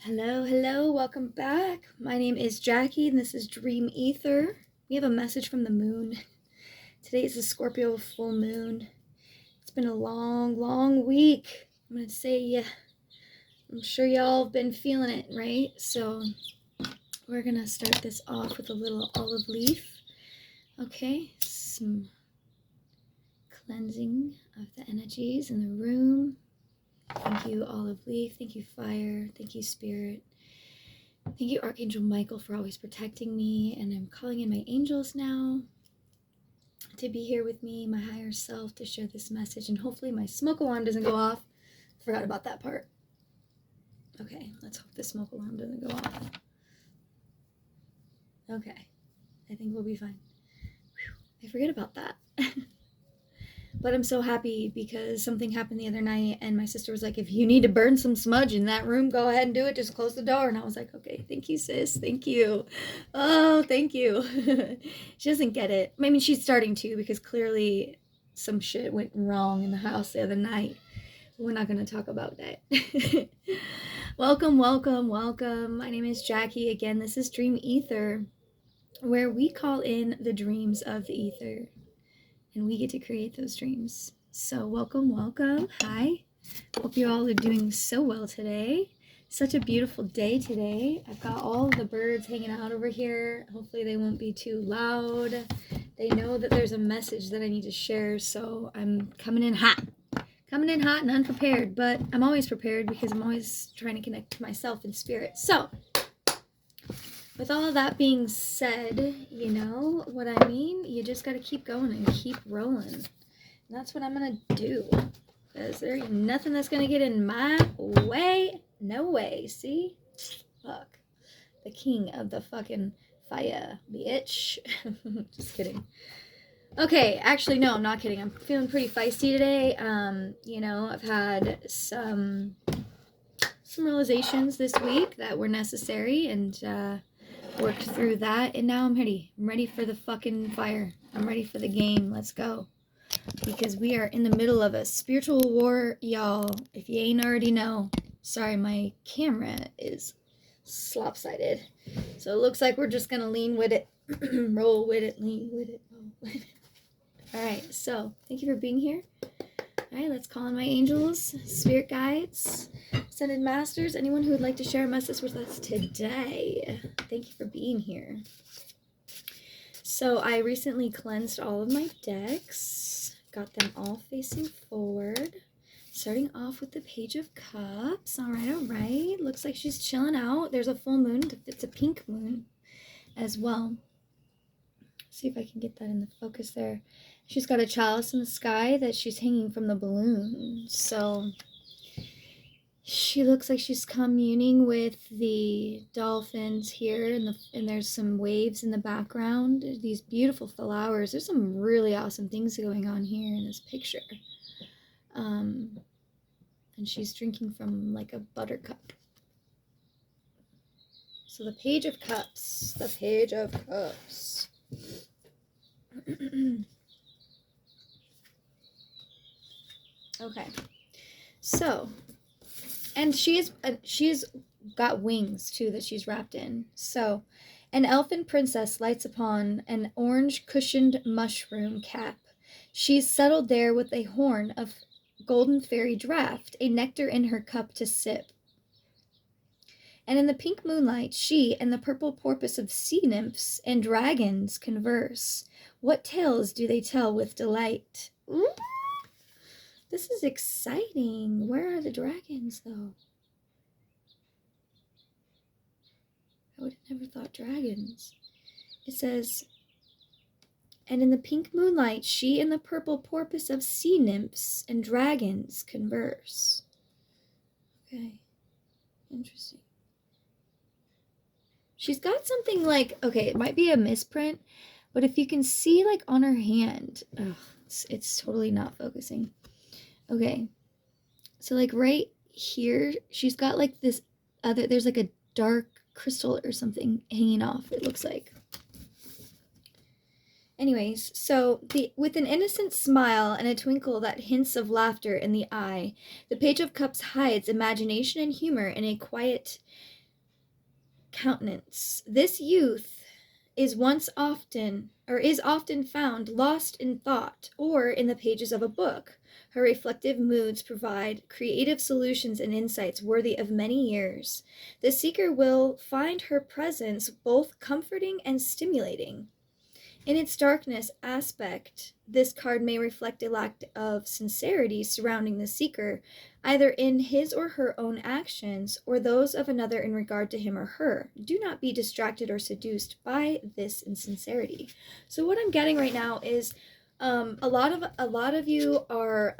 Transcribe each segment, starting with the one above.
Hello, hello, welcome back. My name is Jackie and this is Dream Ether. We have a message from the moon. Today is the Scorpio full moon. It's been a long week. I'm going to say, I'm sure y'all have been feeling it, right? So we're going to start this off with a little olive leaf. Okay, some cleansing of the energies in the room. Thank you, olive leaf. Thank you, fire. Thank you, spirit. Thank you, Archangel Michael, for always protecting me. And I'm calling in my angels now to be here with me, my higher self, to share this message. And hopefully my smoke alarm doesn't go off. Forgot about that part. Okay, let's hope the smoke alarm doesn't go off. Okay, I think we'll be fine. Whew, I forget about that. But I'm so happy because something happened the other night and my sister was like, if you need to burn some smudge in that room, go ahead and do it. Just close the door. And I was like, okay, thank you, sis. Thank you. Oh, thank you. She doesn't get it. I mean, she's starting to because clearly some shit went wrong in the house the other night. We're not going to talk about that. Welcome. My name is Jackie. Again, this is Dream Ether, where we call in the dreams of the ether. And we get to create those dreams. So welcome. Hi. Hope you all are doing so well today. Such a beautiful day today. I've got all the birds hanging out over here. Hopefully they won't be too loud. They know that there's a message that I need to share, so I'm coming in hot. Coming in hot and unprepared, but I'm always prepared because I'm always trying to connect to myself in spirit. So, with all of that being said, you know what I mean? You just got to keep going and keep rolling. And that's what I'm going to do. Because there ain't nothing that's going to get in my way. No way. See? Fuck. The king of the fucking fire, bitch. Just kidding. Okay, actually, no, I'm not kidding. I'm feeling pretty feisty today. You know, I've had some realizations this week that were necessary and, worked through that, and now I'm ready for the fucking fire. I'm ready for the game. Let's go, because we are in the middle of a spiritual war, y'all. If you ain't already know. Sorry, my camera is lopsided, so it looks like we're just gonna lean with it. Roll with it, lean with it, roll with it. All right, so thank you for being here. All right, let's call in my angels, spirit guides, ascended masters, anyone who would like to share a message with us today. Thank you for being here. So I recently cleansed all of my decks, got them all facing forward, starting off with the Page of Cups. All right. Looks like she's chilling out. There's a full moon. It's a pink moon as well. See if I can get that in the focus there. She's got a chalice in the sky that she's hanging from the balloon. So she looks like she's communing with the dolphins here, and there's some waves in the background. These beautiful flowers. There's some really awesome things going on here in this picture. And she's drinking from like a buttercup. So the Page of Cups. The Page of Cups. Okay, so, and she's got wings too that she's wrapped in. So, an elfin princess lights upon an orange cushioned mushroom cap. She's settled there with a horn of golden fairy draught, a nectar in her cup to sip. And in the pink moonlight, she and the purple porpoise of sea nymphs and dragons converse. What tales do they tell with delight? Ooh, this is exciting. Where are the dragons, though? I would have never thought dragons. It says, and in the pink moonlight, she and the purple porpoise of sea nymphs and dragons converse. Okay, interesting. She's got something like, okay, it might be a misprint, but if you can see like on her hand, it's totally not focusing. Okay, so like right here, she's got like this other, there's like a dark crystal or something hanging off, it looks like. Anyways, so with an innocent smile and a twinkle that hints of laughter in the eye, the Page of Cups hides imagination and humor in a quiet countenance. This youth is often found lost in thought or in the pages of a book. Her reflective moods provide creative solutions and insights worthy of many years. The seeker will find her presence both comforting and stimulating. In its darkness aspect, this card may reflect a lack of sincerity surrounding the seeker, either in his or her own actions or those of another in regard to him or her. Do not be distracted or seduced by this insincerity. So what I'm getting right now is a lot of you are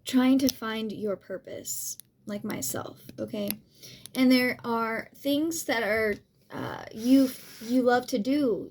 trying to find your purpose, like myself, okay? And there are things that are you love to do,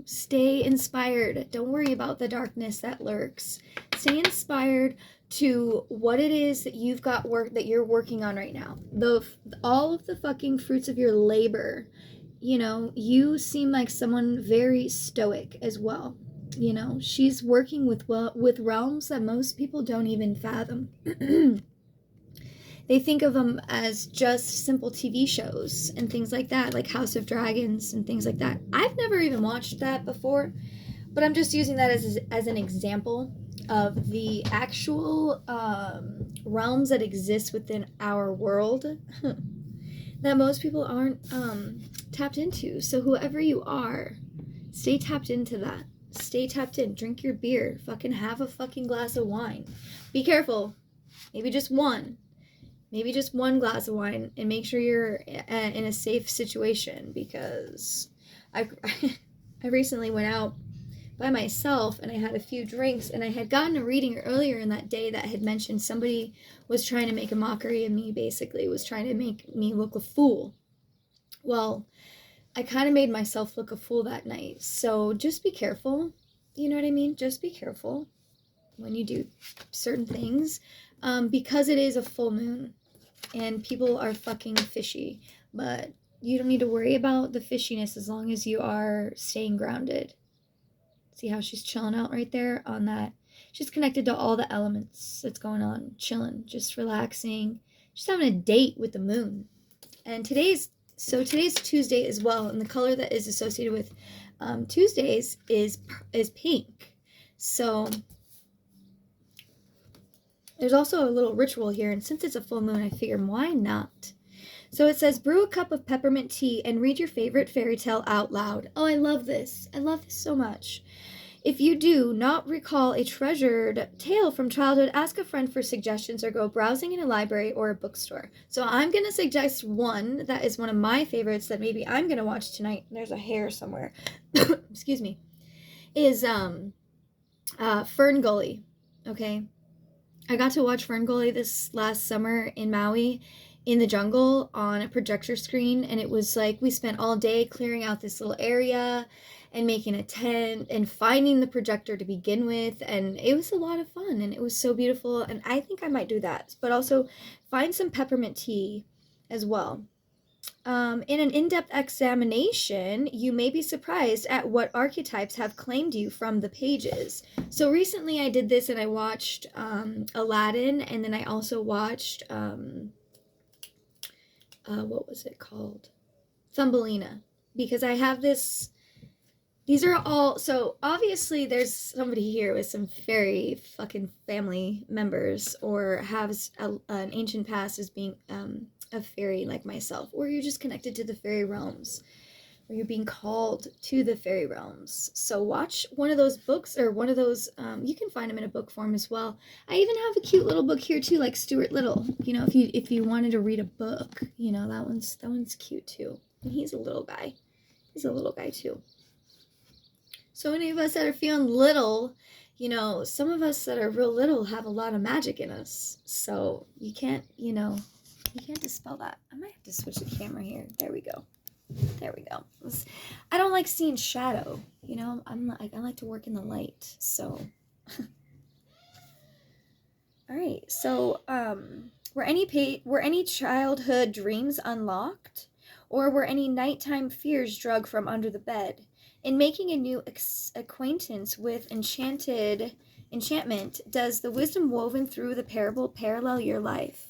stay inspired. Don't worry about the darkness that lurks. Stay inspired to what it is that you've got that you're working on right now. All of the fucking fruits of your labor. You seem like someone very stoic as well. She's working with realms that most people don't even fathom. They think of them as just simple TV shows and things like that, like House of Dragons and things like that. I've never even watched that before, but I'm just using that as an example of the actual realms that exist within our world that most people aren't tapped into. So whoever you are, stay tapped into that. Stay tapped in. Drink your beer. Fucking have a fucking glass of wine. Be careful. Maybe just one. Maybe just one glass of wine, and make sure you're in a safe situation, because I recently went out by myself and I had a few drinks, and I had gotten a reading earlier in that day that had mentioned somebody was trying to make a mockery of me, basically, was trying to make me look a fool. Well, I kind of made myself look a fool that night, so just be careful, you know what I mean? Just be careful when you do certain things, because it is a full moon. And people are fucking fishy, but you don't need to worry about the fishiness as long as you are staying grounded. See how she's chilling out right there on that? She's connected to all the elements that's going on, chilling, just relaxing, just having a date with the moon. And today's Tuesday as well, and the color that is associated with Tuesdays is pink. So there's also a little ritual here, and since it's a full moon, I figured why not? So it says, brew a cup of peppermint tea and read your favorite fairy tale out loud. Oh, I love this. I love this so much. If you do not recall a treasured tale from childhood, ask a friend for suggestions or go browsing in a library or a bookstore. So I'm going to suggest one that is one of my favorites that maybe I'm going to watch tonight. There's a hair somewhere. Excuse me. Is Fern Gully. Okay. I got to watch Fern Gully this last summer in Maui in the jungle on a projector screen, and it was like we spent all day clearing out this little area and making a tent and finding the projector to begin with, and it was a lot of fun, and it was so beautiful, and I think I might do that. But also find some peppermint tea as well. In an in-depth examination, you may be surprised at what archetypes have claimed you from the pages. So recently I did this, and I watched Aladdin, and then I also watched, what was it called? Thumbelina. Because I have this, these are all, so obviously there's somebody here with some fairy fucking family members, or has an ancient past as being a fairy like myself, or you're just connected to the fairy realms, or you're being called to the fairy realms. So watch one of those books, or one of those, you can find them in a book form as well. I even have a cute little book here too, like Stuart Little, if you wanted to read a book, that one's cute too. And he's a little guy too. So any of us that are feeling little, some of us that are real little have a lot of magic in us, so you can't dispel that. I might have to switch the camera here. There we go. I don't like seeing shadow, I like to work in the light, so. All right, so were any childhood dreams unlocked, or were any nighttime fears dragged from under the bed? In making a new acquaintance with enchantment, does the wisdom woven through the parable parallel your life?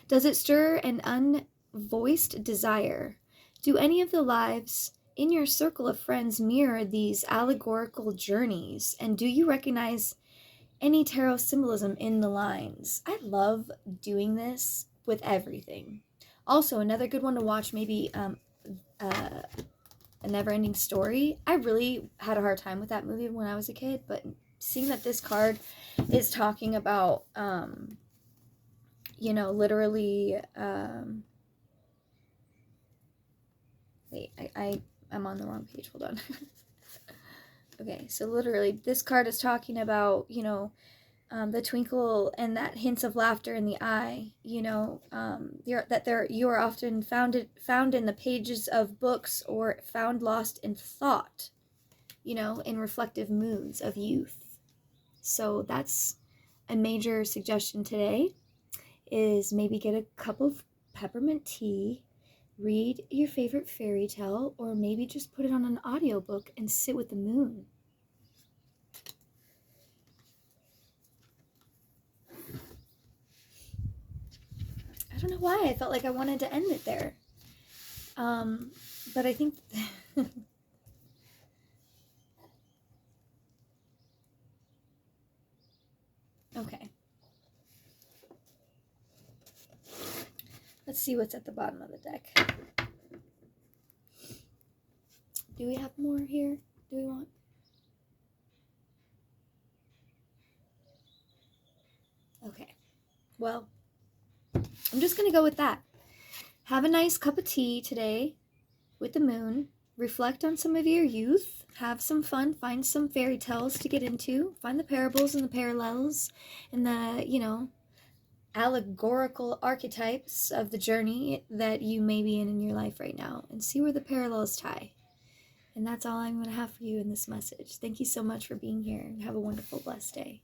Does it stir an unvoiced desire? Do any of the lives in your circle of friends mirror these allegorical journeys? And do you recognize any tarot symbolism in the lines? I love doing this with everything. Also, another good one to watch, maybe A Never-Ending Story. I really had a hard time with that movie when I was a kid, but seeing that this card is talking about, literally, wait, I'm on the wrong page, hold on. Okay, so literally, this card is talking about, the twinkle and that hints of laughter in the eye, you are often found in the pages of books or found lost in thought, in reflective moods of youth. So that's a major suggestion today, is maybe get a cup of peppermint tea, read your favorite fairy tale, or maybe just put it on an audiobook and sit with the moon. I don't know why I felt like I wanted to end it there. But I think okay. Let's see what's at the bottom of the deck. Do we have more here? Do we want? Okay. Well, I'm just going to go with that. Have a nice cup of tea today with the moon. Reflect on some of your youth. Have some fun. Find some fairy tales to get into. Find the parables and the parallels and the, allegorical archetypes of the journey that you may be in your life right now, and see where the parallels tie. And that's all I'm going to have for you in this message. Thank you so much for being here, and have a wonderful, blessed day.